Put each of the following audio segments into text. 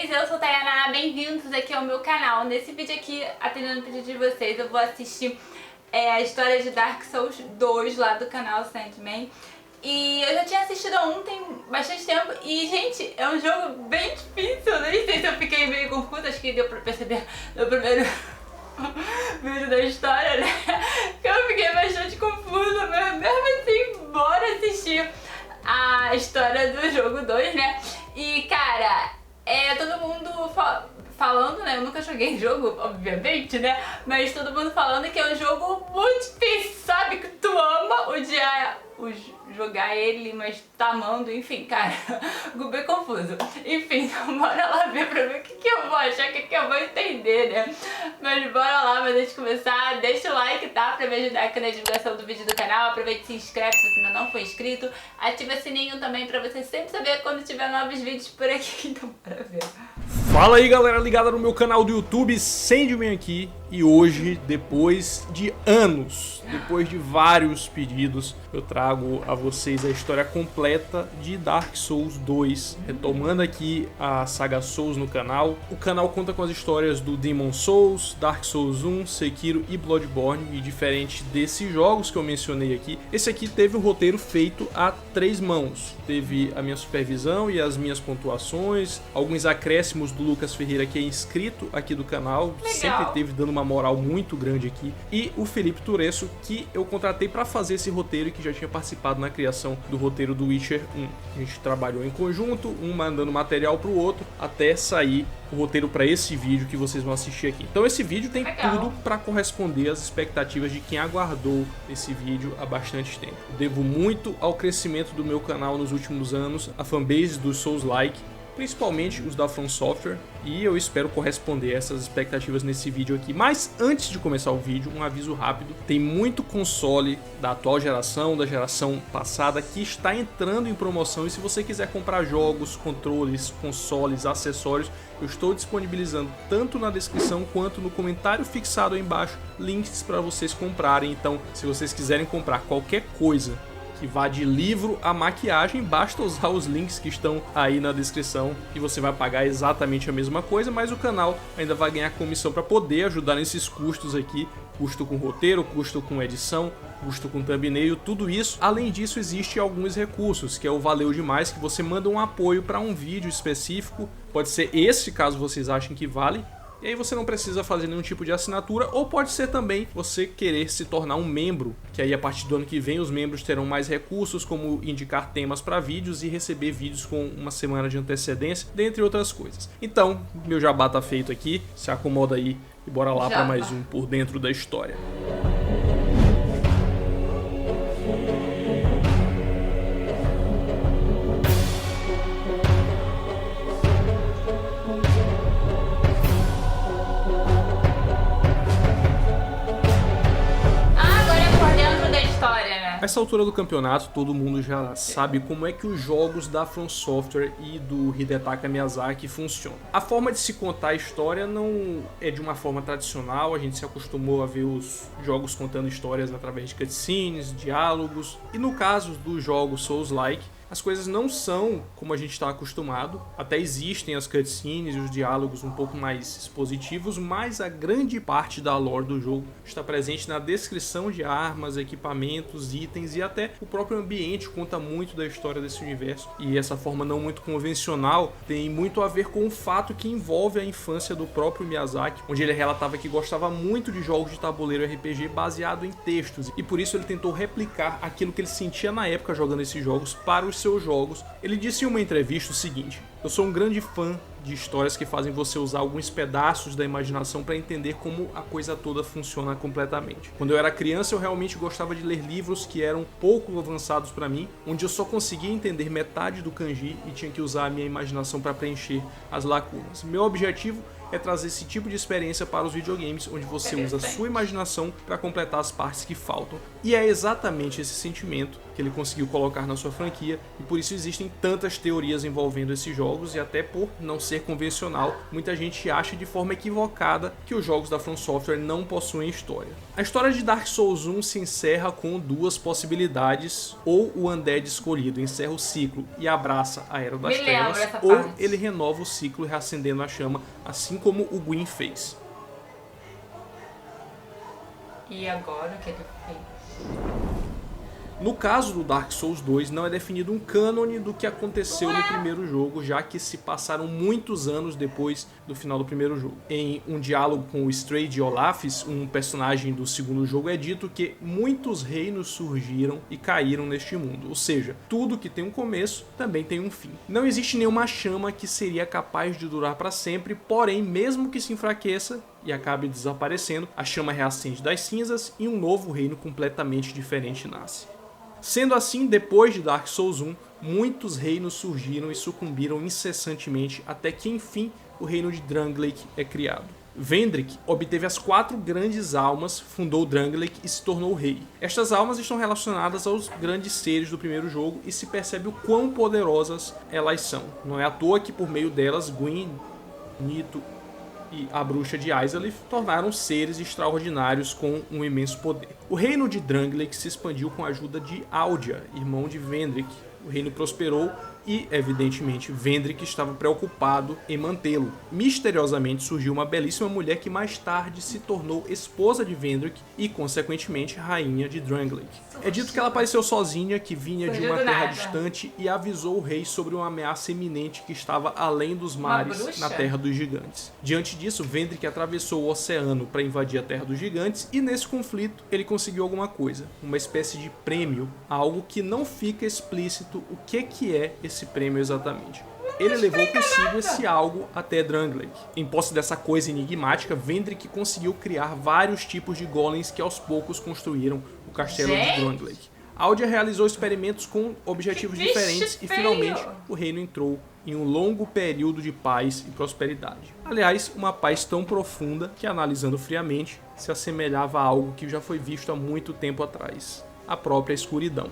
YouTubers, eu sou Tayana, bem-vindos aqui ao meu canal. Nesse vídeo aqui, atendendo o pedido de vocês, eu vou assistir a história de Dark Souls 2 lá do canal Sandman. E eu já tinha assistido há tem bastante tempo e, gente, é um jogo bem difícil. Eu nem sei se eu fiquei meio confusa, acho que deu pra perceber no primeiro vídeo da história, né? Que eu fiquei bastante confusa, mas mesmo assim, bora assistir a história do jogo 2, né? E, cara, todo mundo falando, né? Eu nunca joguei jogo, obviamente, né? Mas todo mundo falando que é um jogo muito difícil, sabe? Que tu ama jogar ele, mas tá amando, enfim, cara, bem confuso. Enfim, então bora lá ver pra ver o que eu vou achar, o que eu vou entender, né? Mas bora lá, mas antes de começar, deixa o like, tá? Pra me ajudar aqui na divulgação do vídeo do canal. Aproveita e se inscreve se você ainda não for inscrito. Ativa o sininho também pra você sempre saber quando tiver novos vídeos por aqui. Então bora ver. Fala aí, galera ligada no meu canal do YouTube, Sandman aqui. E hoje, depois de anos, depois de vários pedidos, eu trago a vocês a história completa de Dark Souls 2, retomando aqui a saga Souls no canal. O canal conta com as histórias do Demon Souls, Dark Souls 1, Sekiro e Bloodborne, e diferente desses jogos que eu mencionei aqui, esse aqui teve um roteiro feito a 3 mãos. Teve a minha supervisão e as minhas pontuações, alguns acréscimos do Lucas Ferreira, que é inscrito aqui do canal, sempre teve dando uma moral muito grande aqui, e o Felipe Turesso, que eu contratei para fazer esse roteiro e que já tinha participado na criação do roteiro do Witcher 1. A gente trabalhou em conjunto, um mandando material pro outro, até sair o roteiro para esse vídeo que vocês vão assistir aqui. Então esse vídeo tem tudo para corresponder às expectativas de quem aguardou esse vídeo há bastante tempo. Eu devo muito ao crescimento do meu canal nos últimos anos, a fanbase dos Souls-like, principalmente os da From Software, e eu espero corresponder a essas expectativas nesse vídeo aqui. Mas antes de começar o vídeo, um aviso rápido: tem muito console da atual geração, da geração passada, que está entrando em promoção, e se você quiser comprar jogos, controles, consoles, acessórios, eu estou disponibilizando tanto na descrição quanto no comentário fixado aí embaixo links para vocês comprarem. Então, se vocês quiserem comprar qualquer coisa que vá de livro a maquiagem, basta usar os links que estão aí na descrição e você vai pagar exatamente a mesma coisa, mas o canal ainda vai ganhar comissão para poder ajudar nesses custos aqui, custo com roteiro, custo com edição, custo com thumbnail, tudo isso. Além disso, existe alguns recursos, que é o Valeu Demais, que você manda um apoio para um vídeo específico, pode ser esse caso vocês achem que vale, e aí você não precisa fazer nenhum tipo de assinatura, ou pode ser também você querer se tornar um membro, que aí a partir do ano que vem os membros terão mais recursos, como indicar temas para vídeos e receber vídeos com uma semana de antecedência, dentre outras coisas. Então, meu jabá tá feito aqui, se acomoda aí e bora lá para mais um Por Dentro da História. Nessa altura do campeonato, todo mundo já sabe como é que os jogos da From Software e do Hidetaka Miyazaki funcionam. A forma de se contar a história não é de uma forma tradicional, a gente se acostumou a ver os jogos contando histórias através de cutscenes, diálogos, e no caso dos jogos Souls-like, as coisas não são como a gente está acostumado. Até existem as cutscenes e os diálogos um pouco mais expositivos, mas a grande parte da lore do jogo está presente na descrição de armas, equipamentos, itens, e até o próprio ambiente conta muito da história desse universo. E essa forma não muito convencional tem muito a ver com o fato que envolve a infância do próprio Miyazaki, onde ele relatava que gostava muito de jogos de tabuleiro RPG baseado em textos, e por isso ele tentou replicar aquilo que ele sentia na época jogando esses jogos para os seus jogos. Ele disse em uma entrevista o seguinte: eu sou um grande fã de histórias que fazem você usar alguns pedaços da imaginação para entender como a coisa toda funciona completamente. Quando eu era criança, eu realmente gostava de ler livros que eram pouco avançados para mim, onde eu só conseguia entender metade do kanji e tinha que usar a minha imaginação para preencher as lacunas. Meu objetivo é trazer esse tipo de experiência para os videogames, onde você usa a sua imaginação para completar as partes que faltam. E é exatamente esse sentimento que ele conseguiu colocar na sua franquia, e por isso existem tantas teorias envolvendo esses jogos, e até por não ser ser convencional, muita gente acha de forma equivocada que os jogos da From Software não possuem história. A história de Dark Souls 1 se encerra com duas possibilidades: ou o Undead escolhido encerra o ciclo e abraça a Era das Trevas, ou ele renova o ciclo reacendendo a chama, assim como o Gwyn fez. E agora o que ele fez? No caso do Dark Souls 2, não é definido um cânone do que aconteceu no primeiro jogo, já que se passaram muitos anos depois do final do primeiro jogo. Em um diálogo com o Strade Olafis, um personagem do segundo jogo, é dito que muitos reinos surgiram e caíram neste mundo, ou seja, tudo que tem um começo também tem um fim. Não existe nenhuma chama que seria capaz de durar para sempre, porém, mesmo que se enfraqueça e acabe desaparecendo, a chama reacende das cinzas e um novo reino completamente diferente nasce. Sendo assim, depois de Dark Souls 1, muitos reinos surgiram e sucumbiram incessantemente até que, enfim, o reino de Drangleic é criado. Vendrick obteve as 4 grandes almas, fundou Drangleic e se tornou rei. Estas almas estão relacionadas aos grandes seres do primeiro jogo e se percebe o quão poderosas elas são. Não é à toa que por meio delas, Gwyn, Nito e a bruxa de Izalith tornaram seres extraordinários com um imenso poder. O reino de Drangleic se expandiu com a ajuda de Aldia, irmão de Vendrick. O reino prosperou e, evidentemente, Vendrick estava preocupado em mantê-lo. Misteriosamente surgiu uma belíssima mulher que mais tarde se tornou esposa de Vendrick e, consequentemente, rainha de Drangleic. É dito que ela apareceu sozinha, que vinha de uma terra distante e avisou o rei sobre uma ameaça iminente que estava além dos mares, na Terra dos Gigantes. Diante disso, Vendrick atravessou o oceano para invadir a Terra dos Gigantes e, nesse conflito, ele conseguiu alguma coisa, uma espécie de prêmio, algo que não fica explícito o que é esse prêmio exatamente. Ele levou consigo esse algo até Drangleic. Em posse dessa coisa enigmática, Vendrick conseguiu criar vários tipos de golems que aos poucos construíram o castelo de Drangleic. Aldia realizou experimentos com objetivos diferentes e finalmente o reino entrou em um longo período de paz e prosperidade. Aliás, uma paz tão profunda que, analisando friamente, se assemelhava a algo que já foi visto há muito tempo atrás: a própria escuridão.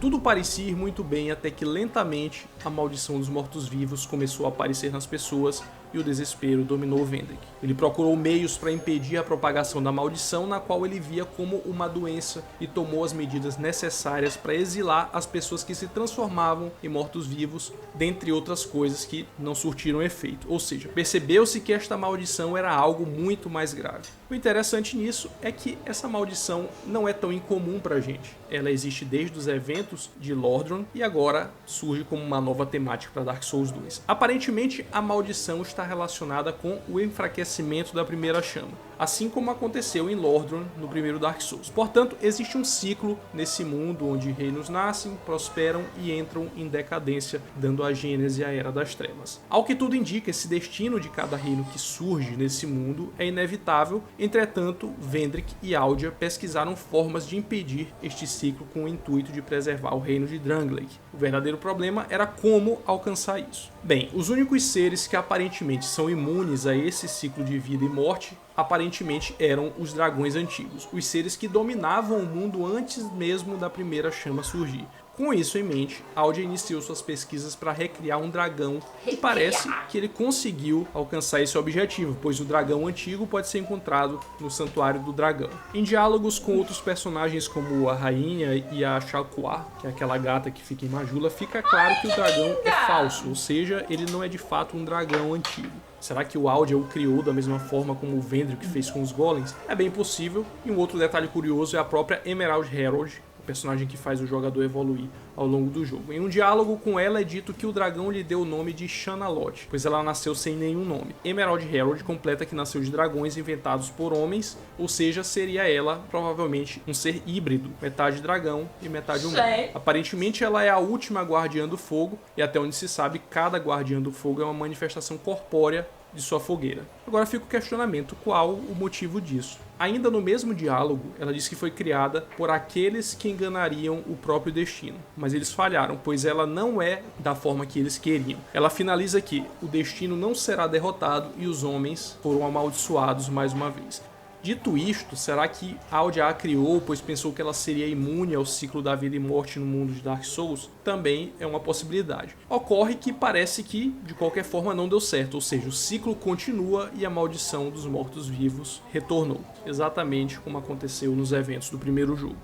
Tudo parecia ir muito bem até que lentamente a maldição dos mortos-vivos começou a aparecer nas pessoas e o desespero dominou Vendrick. Ele procurou meios para impedir a propagação da maldição, na qual ele via como uma doença, e tomou as medidas necessárias para exilar as pessoas que se transformavam em mortos-vivos, dentre outras coisas que não surtiram efeito. Ou seja, percebeu-se que esta maldição era algo muito mais grave. O interessante nisso é que essa maldição não é tão incomum pra gente. Ela existe desde os eventos de Lordran e agora surge como uma nova temática para Dark Souls 2. Aparentemente, a maldição está relacionada com o enfraquecimento da primeira chama, assim como aconteceu em Lordran no primeiro Dark Souls. Portanto, existe um ciclo nesse mundo onde reinos nascem, prosperam e entram em decadência, dando a gênese à Era das Trevas. Ao que tudo indica, esse destino de cada reino que surge nesse mundo é inevitável. Entretanto, Vendrick e Aldia pesquisaram formas de impedir este ciclo com o intuito de preservar o reino de Drangleic. O verdadeiro problema era como alcançar isso. Bem, os únicos seres que aparentemente são imunes a esse ciclo de vida e morte aparentemente eram os dragões antigos, os seres que dominavam o mundo antes mesmo da primeira chama surgir. Com isso em mente, Aldia iniciou suas pesquisas para recriar um dragão e parece que ele conseguiu alcançar esse objetivo, pois o dragão antigo pode ser encontrado no Santuário do Dragão. Em diálogos com outros personagens como a rainha e a Shalquar, que é aquela gata que fica em Majula, fica claro que o dragão é falso, ou seja, ele não é de fato um dragão antigo. Será que o Aldia o criou da mesma forma como o Vendrick fez com os golems? É bem possível, e um outro detalhe curioso é a própria Emerald Herald, personagem que faz o jogador evoluir ao longo do jogo. Em um diálogo com ela é dito que o dragão lhe deu o nome de Shanalot, pois ela nasceu sem nenhum nome. Emerald Herald completa que nasceu de dragões inventados por homens, ou seja, seria ela provavelmente um ser híbrido, metade dragão e metade humano. Aparentemente ela é a última guardiã do fogo, e até onde se sabe, cada guardiã do fogo é uma manifestação corpórea de sua fogueira. Agora fica o questionamento: qual o motivo disso? Ainda no mesmo diálogo, ela diz que foi criada por aqueles que enganariam o próprio destino, mas eles falharam, pois ela não é da forma que eles queriam. Ela finaliza que o destino não será derrotado e os homens foram amaldiçoados mais uma vez. Dito isto, será que Aldia a criou pois pensou que ela seria imune ao ciclo da vida e morte no mundo de Dark Souls? Também é uma possibilidade. Ocorre que parece que, de qualquer forma, não deu certo, ou seja, o ciclo continua e a maldição dos mortos-vivos retornou, exatamente como aconteceu nos eventos do primeiro jogo.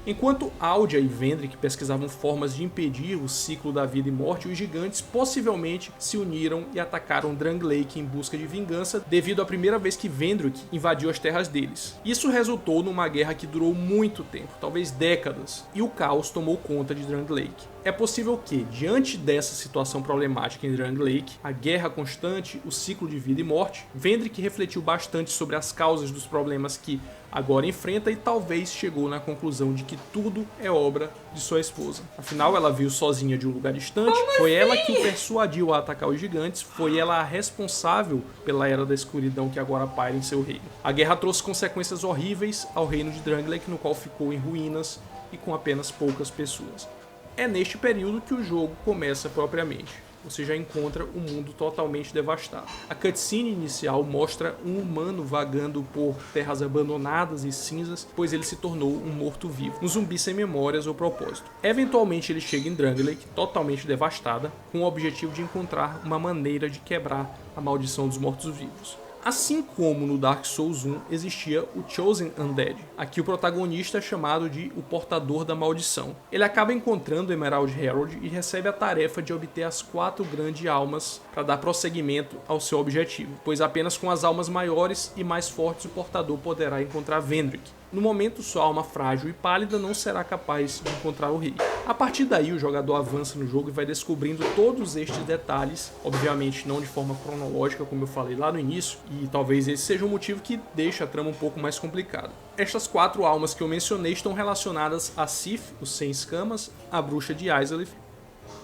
Enquanto Aldia e Vendrick pesquisavam formas de impedir o ciclo da vida e morte, os gigantes possivelmente se uniram e atacaram Drangleic em busca de vingança devido à primeira vez que Vendrick invadiu as terras deles. Isso resultou numa guerra que durou muito tempo, talvez décadas, e o caos tomou conta de Drangleic. É possível que, diante dessa situação problemática em Drangleic, a guerra constante, o ciclo de vida e morte, Vendrick refletiu bastante sobre as causas dos problemas que agora enfrenta e talvez chegou na conclusão de que tudo é obra de sua esposa. Afinal, ela veio sozinha de um lugar distante, foi ela que o persuadiu a atacar os gigantes, foi ela a responsável pela Era da Escuridão que agora paira em seu reino. A guerra trouxe consequências horríveis ao reino de Drangleic, no qual ficou em ruínas e com apenas poucas pessoas. É neste período que o jogo começa propriamente. Você já encontra um mundo totalmente devastado. A cutscene inicial mostra um humano vagando por terras abandonadas e cinzas, pois ele se tornou um morto-vivo, um zumbi sem memórias ou propósito. Eventualmente ele chega em Drangleic, totalmente devastada, com o objetivo de encontrar uma maneira de quebrar a maldição dos mortos-vivos. Assim como no Dark Souls 1 existia o Chosen Undead, aqui o protagonista é chamado de o Portador da Maldição. Ele acaba encontrando Emerald Herald e recebe a tarefa de obter as 4 grandes almas para dar prosseguimento ao seu objetivo, pois apenas com as almas maiores e mais fortes o portador poderá encontrar Vendrick. No momento, sua alma frágil e pálida não será capaz de encontrar o rei. A partir daí, o jogador avança no jogo e vai descobrindo todos estes detalhes, obviamente não de forma cronológica, como eu falei lá no início, e talvez esse seja o motivo que deixa a trama um pouco mais complicada. Estas 4 almas que eu mencionei estão relacionadas a Sif, os Sem Escamas, a Bruxa de Izalith,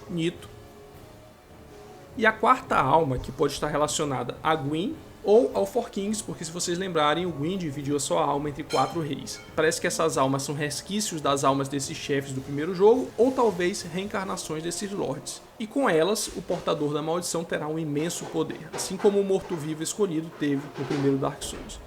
Nito, e a 4ª alma, que pode estar relacionada a Gwyn, ou ao Four Kings, porque se vocês lembrarem, o Gwyn dividiu a sua alma entre 4 reis. Parece que essas almas são resquícios das almas desses chefes do primeiro jogo, ou talvez reencarnações desses lords. E com elas, o portador da maldição terá um imenso poder, assim como o morto-vivo escolhido teve no primeiro Dark Souls.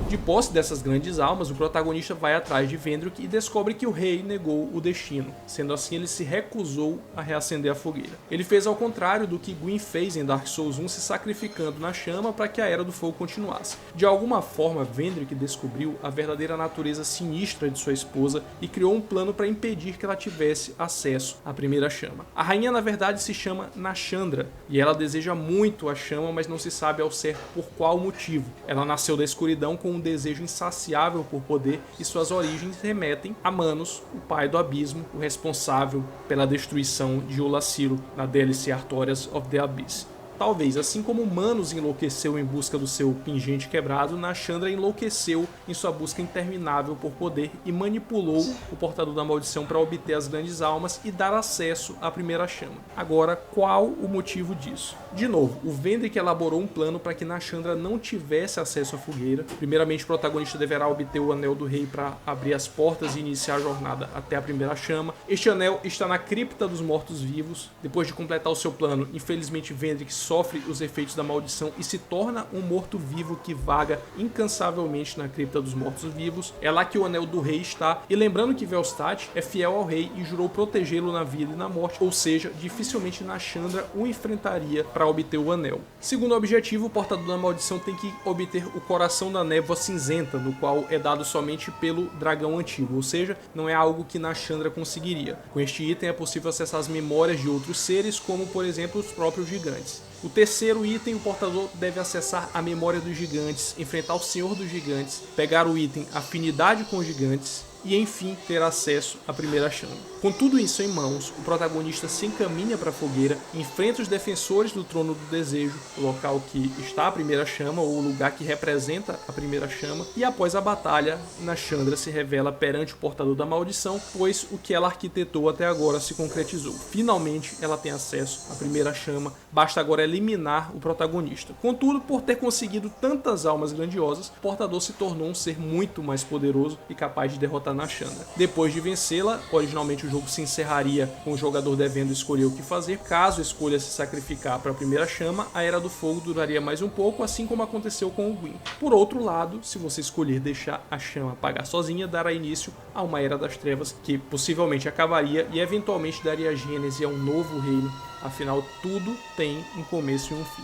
De posse dessas grandes almas, o protagonista vai atrás de Vendrick e descobre que o rei negou o destino. Sendo assim, ele se recusou a reacender a fogueira. Ele fez ao contrário do que Gwyn fez em Dark Souls 1, se sacrificando na chama para que a Era do Fogo continuasse. De alguma forma, Vendrick descobriu a verdadeira natureza sinistra de sua esposa e criou um plano para impedir que ela tivesse acesso à primeira chama. A rainha, na verdade, se chama Nashandra, e ela deseja muito a chama, mas não se sabe ao certo por qual motivo. Ela nasceu da escuridão com um desejo insaciável por poder e suas origens remetem a Manos, o pai do abismo, o responsável pela destruição de Olasilo na DLC Artorias of the Abyss. Talvez, assim como Manos enlouqueceu em busca do seu pingente quebrado, Nashandra enlouqueceu em sua busca interminável por poder e manipulou o portador da maldição para obter as grandes almas e dar acesso à primeira chama. Agora, qual o motivo disso? De novo, o Vendrick elaborou um plano para que Nashandra não tivesse acesso à fogueira. Primeiramente, o protagonista deverá obter o Anel do Rei para abrir as portas e iniciar a jornada até a primeira chama. Este anel está na cripta dos mortos-vivos. Depois de completar o seu plano, infelizmente Vendrick sofre os efeitos da maldição e se torna um morto-vivo que vaga incansavelmente na cripta dos mortos-vivos. É lá que o Anel do Rei está, e lembrando que Velstadt é fiel ao rei e jurou protegê-lo na vida e na morte, ou seja, dificilmente Nashandra o enfrentaria para obter o anel. Segundo o objetivo, o portador da maldição tem que obter o coração da névoa cinzenta, no qual é dado somente pelo dragão antigo, ou seja, não é algo que Nashandra conseguiria. Com este item é possível acessar as memórias de outros seres, como por exemplo os próprios gigantes. O terceiro item, o portador deve acessar a memória dos gigantes, enfrentar o Senhor dos Gigantes, pegar o item Afinidade com os Gigantes e, enfim, ter acesso à primeira chama. Com tudo isso em mãos, o protagonista se encaminha para a fogueira, enfrenta os defensores do Trono do Desejo, o local que está a primeira chama, ou o lugar que representa a primeira chama, e após a batalha, Nashandra se revela perante o portador da maldição, pois o que ela arquitetou até agora se concretizou. Finalmente, ela tem acesso à primeira chama, basta agora eliminar o protagonista. Contudo, por ter conseguido tantas almas grandiosas, o portador se tornou um ser muito mais poderoso e capaz de derrotar na Chandra. Depois de vencê-la, originalmente o jogo se encerraria com o jogador devendo escolher o que fazer. Caso escolha se sacrificar para a primeira chama, a Era do Fogo duraria mais um pouco, assim como aconteceu com o Gwyn. Por outro lado, se você escolher deixar a chama apagar sozinha, dará início a uma Era das Trevas que possivelmente acabaria e eventualmente daria gênese a um novo reino. Afinal, tudo tem um começo e um fim.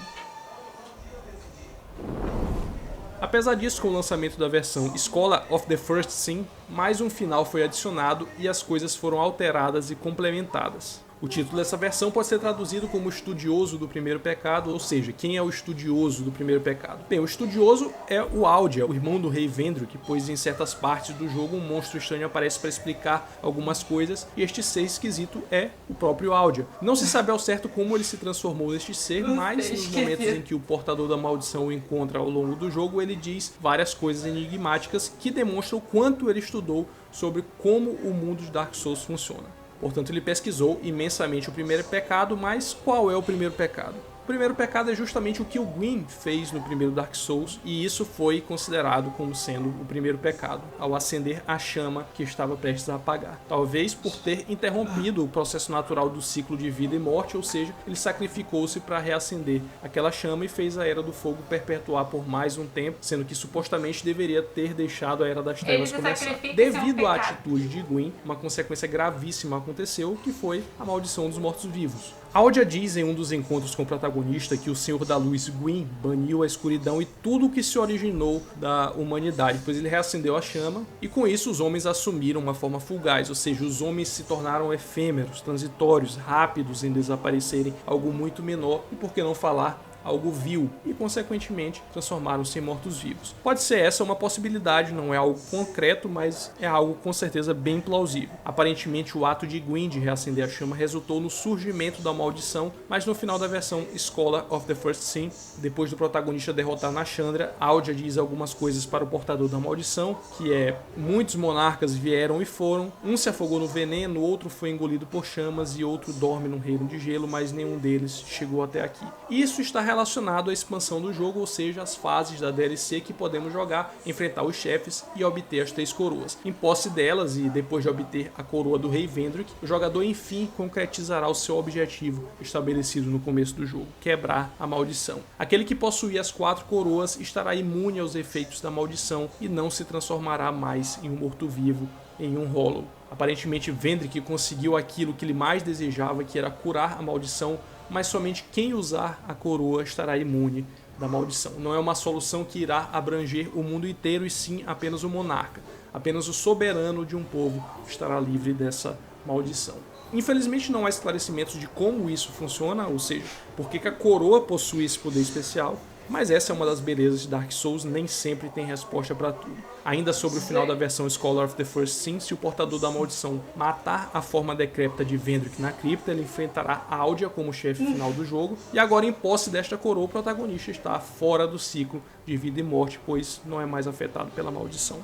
Apesar disso, com o lançamento da versão Scholar of the First Sin, mais um final foi adicionado e as coisas foram alteradas e complementadas. O título dessa versão pode ser traduzido como Estudioso do Primeiro Pecado, ou seja, quem é o Estudioso do Primeiro Pecado? Bem, o Estudioso é o Aldia, o irmão do rei Vendrick, pois em certas partes do jogo um monstro estranho aparece para explicar algumas coisas, e este ser esquisito é o próprio Aldia. Não se sabe ao certo como ele se transformou neste ser, mas nos momentos em que o portador da maldição o encontra ao longo do jogo, ele diz várias coisas enigmáticas que demonstram o quanto ele estudou sobre como o mundo de Dark Souls funciona. Portanto, ele pesquisou imensamente o primeiro pecado, mas qual é o primeiro pecado? O primeiro pecado é justamente o que o Gwyn fez no primeiro Dark Souls, e isso foi considerado como sendo o primeiro pecado, ao acender a chama que estava prestes a apagar. Talvez por ter interrompido o processo natural do ciclo de vida e morte, ou seja, ele sacrificou-se para reacender aquela chama e fez a Era do Fogo perpetuar por mais um tempo, sendo que supostamente deveria ter deixado a Era das Trevas começar. Devido à atitude de Gwyn, uma consequência gravíssima aconteceu, que foi a maldição dos mortos-vivos. Aldia diz em um dos encontros com o protagonista que o Senhor da Luz, Gwyn, baniu a escuridão e tudo o que se originou da humanidade, pois ele reacendeu a chama, e com isso os homens assumiram uma forma fugaz, ou seja, os homens se tornaram efêmeros, transitórios, rápidos em desaparecerem, algo muito menor, e por que não falar algo vil, e consequentemente transformaram-se em mortos-vivos. Pode ser essa uma possibilidade, não é algo concreto, mas é algo com certeza bem plausível. Aparentemente o ato de Gwyn de reacender a chama resultou no surgimento da maldição, mas no final da versão Scholar of the First Sin, depois do protagonista derrotar na Chandra, Aldia diz algumas coisas para o portador da maldição, que é: muitos monarcas vieram e foram, um se afogou no veneno, outro foi engolido por chamas e outro dorme num reino de gelo, mas nenhum deles chegou até aqui. Isso está relacionado à expansão do jogo, ou seja, as fases da DLC que podemos jogar, enfrentar os chefes e obter as 3 coroas. Em posse delas e depois de obter a coroa do rei Vendrick, o jogador enfim concretizará o seu objetivo estabelecido no começo do jogo: quebrar a maldição. Aquele que possuir as 4 coroas estará imune aos efeitos da maldição e não se transformará mais em um morto-vivo, em um Hollow. Aparentemente Vendrick conseguiu aquilo que ele mais desejava, que era curar a maldição, mas somente quem usar a coroa estará imune da maldição. Não é uma solução que irá abranger o mundo inteiro, e sim apenas o monarca. Apenas o soberano de um povo estará livre dessa maldição. Infelizmente não há esclarecimentos de como isso funciona, ou seja, por que a coroa possui esse poder especial, mas essa é uma das belezas de Dark Souls, nem sempre tem resposta para tudo. Ainda sobre o final da versão Scholar of the First Sin, se o portador da maldição matar a forma decrépita de Vendrick na cripta, ele enfrentará Aldia como chefe final do jogo, e agora em posse desta coroa, o protagonista está fora do ciclo de vida e morte, pois não é mais afetado pela maldição.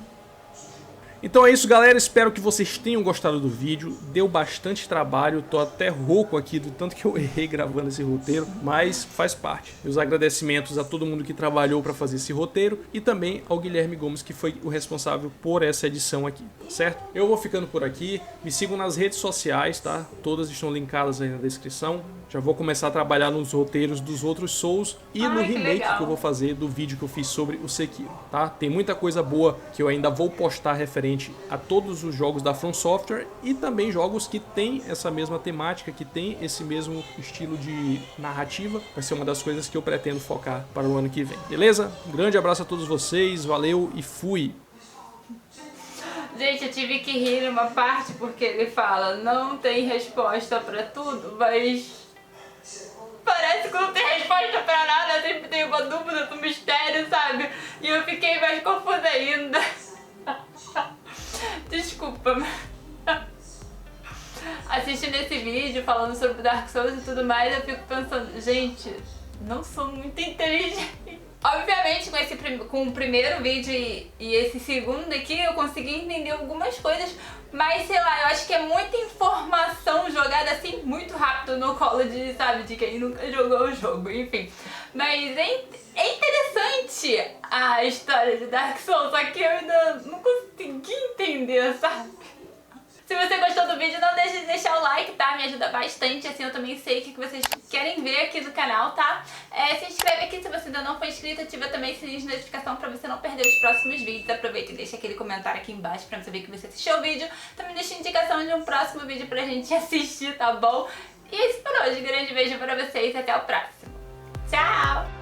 Então é isso, galera, espero que vocês tenham gostado do vídeo. Deu bastante trabalho, tô até rouco aqui do tanto que eu errei gravando esse roteiro, mas faz parte. Meus agradecimentos a todo mundo que trabalhou para fazer esse roteiro e também ao Guilherme Gomes, que foi o responsável por essa edição aqui, certo? Eu vou ficando por aqui, me sigam nas redes sociais, tá? Todas estão linkadas aí na descrição. Já vou começar a trabalhar nos roteiros dos outros Souls e no remake que eu vou fazer do vídeo que eu fiz sobre o Sekiro, tá? Tem muita coisa boa que eu ainda vou postar referente a todos os jogos da From Software e também jogos que tem essa mesma temática, que tem esse mesmo estilo de narrativa. Vai ser uma das coisas que eu pretendo focar para o ano que vem, beleza? Um grande abraço a todos vocês, valeu e fui! Gente, eu tive que rir numa parte porque ele fala: não tem resposta pra tudo, mas parece que não tem resposta pra nada, sempre tem uma dúvida, um mistério, sabe? E eu fiquei mais confusa ainda. Desculpa. Assistindo esse vídeo, falando sobre Dark Souls e tudo mais, eu fico pensando, gente, não sou muito inteligente. Obviamente, com o primeiro vídeo e esse segundo aqui, eu consegui entender algumas coisas, mas sei lá, eu acho que é muita informação jogada assim muito rápido no colo de, sabe, de quem nunca jogou o jogo, enfim. Mas é interessante a história de Dark Souls, só que eu ainda não consigo. consegui entender, sabe? Se você gostou do vídeo, não deixe de deixar o like, tá? Me ajuda bastante, assim eu também sei o que vocês querem ver aqui no canal, tá? Se inscreve aqui se você ainda não for inscrito, ativa também o sininho de notificação pra você não perder os próximos vídeos. Aproveita e deixa aquele comentário aqui embaixo pra saber que você assistiu o vídeo. Também deixa indicação de um próximo vídeo pra gente assistir, tá bom? E é isso por hoje, grande beijo pra vocês e até o próximo. Tchau!